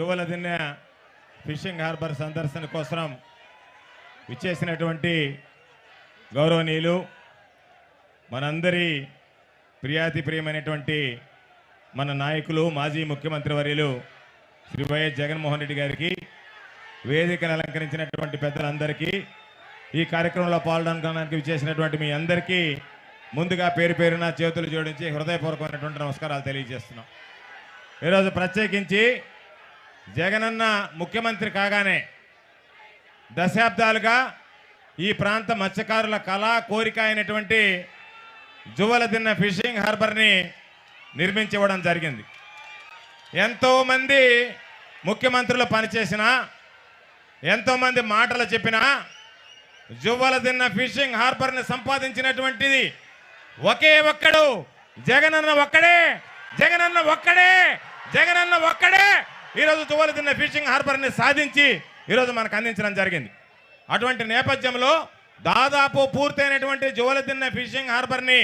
Juvvaladinne fishing harbour సందర్శన కోసం విచ్చేసినటువంటి గౌరవనీయులు మనందరి ప్రియమైనటువంటి మన నాయకులు మాజీ ముఖ్యమంత్రి వర్యులు శ్రీ వైఎస్ జగన్మోహన్ రెడ్డి గారికి, వేదికను అలంకరించినటువంటి పెద్దలందరికీ, ఈ కార్యక్రమంలో పాల్గొనడానికి విచ్చేసినటువంటి మీ అందరికీ ముందుగా పేరు పేరున చేతులు జోడించి హృదయపూర్వకమైనటువంటి నమస్కారాలు తెలియజేస్తున్నాం. ఈరోజు ప్రత్యేకించి జగనన్న ముఖ్యమంత్రి కాగానే దశాబ్దాలుగా ఈ ప్రాంత మత్స్యకారుల కళా కోరిక అయినటువంటి జువలదిన్నె ఫిషింగ్ హార్బర్ని నిర్మించివ్వడం జరిగింది. ఎంతోమంది ముఖ్యమంత్రులు పనిచేసినా, ఎంతోమంది మాటలు చెప్పినా జువలదిన్నె ఫిషింగ్ హార్బర్ని సంపాదించినటువంటిది ఒకే ఒక్కడు, జగనన్న ఒక్కడే, జగనన్న ఒక్కడే, జగనన్న ఒక్కడే. ఈరోజు జువలదిన్నె ఫిషింగ్ హార్బర్ని సాధించి ఈరోజు మనకు అందించడం జరిగింది. అటువంటి నేపథ్యంలో దాదాపు పూర్తయినటువంటి జువలదిన్నె ఫిషింగ్ హార్బర్ని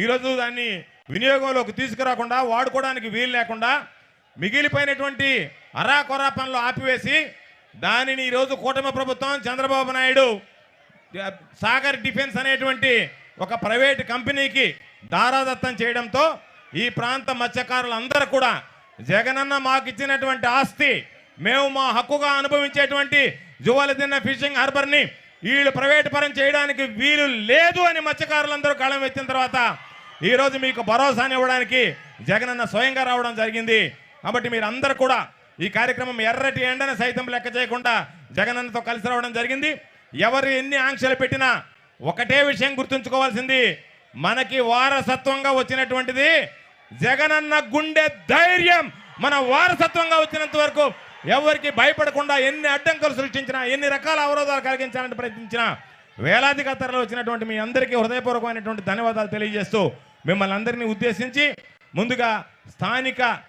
ఈరోజు దాన్ని వినియోగంలోకి తీసుకురాకుండా, వాడుకోవడానికి వీలు లేకుండా మిగిలిపోయినటువంటి అరాకొరా పనులు ఆపివేసి దానిని ఈరోజు కూటమి ప్రభుత్వం చంద్రబాబు నాయుడు సాగర్ డిఫెన్స్ అనేటువంటి ఒక ప్రైవేట్ కంపెనీకి దారాదత్తం చేయడంతో ఈ ప్రాంత మత్స్యకారులందరూ కూడా జగనన్న మాకు ఇచ్చినటువంటి ఆస్తి, మేము మా హక్కుగా అనుభవించేటువంటి జువలదిన్నె ఫిషింగ్ హార్బర్ని వీళ్ళు ప్రైవేట్ పరం చేయడానికి వీలు లేదు అని మత్స్యకారులందరూ కళం ఎత్తిన తర్వాత ఈరోజు మీకు భరోసాని ఇవ్వడానికి జగనన్న స్వయంగా రావడం జరిగింది. కాబట్టి మీరందరూ కూడా ఈ కార్యక్రమం ఎర్రటి ఎండని సైతం లెక్క చేయకుండా జగనన్నతో కలిసి రావడం జరిగింది. ఎవరు ఎన్ని ఆంక్షలు పెట్టినా ఒకటే విషయం గుర్తుంచుకోవాల్సింది, మనకి వారసత్వంగా వచ్చినటువంటిది జగనన్న గుండె ధైర్యం. మన వారసత్వంగా వచ్చినంత వరకు ఎవరికి భయపడకుండా ఎన్ని అడ్డంకులు సృష్టించినా, ఎన్ని రకాల అవరోధాలు కలిగించాలని ప్రయత్నించినా వేలాది తరలి వచ్చినటువంటి మీ అందరికీ హృదయపూర్వకమైనటువంటి ధన్యవాదాలు తెలియజేస్తూ మిమ్మల్ని అందరినీ ఉద్దేశించి ముందుగా స్థానిక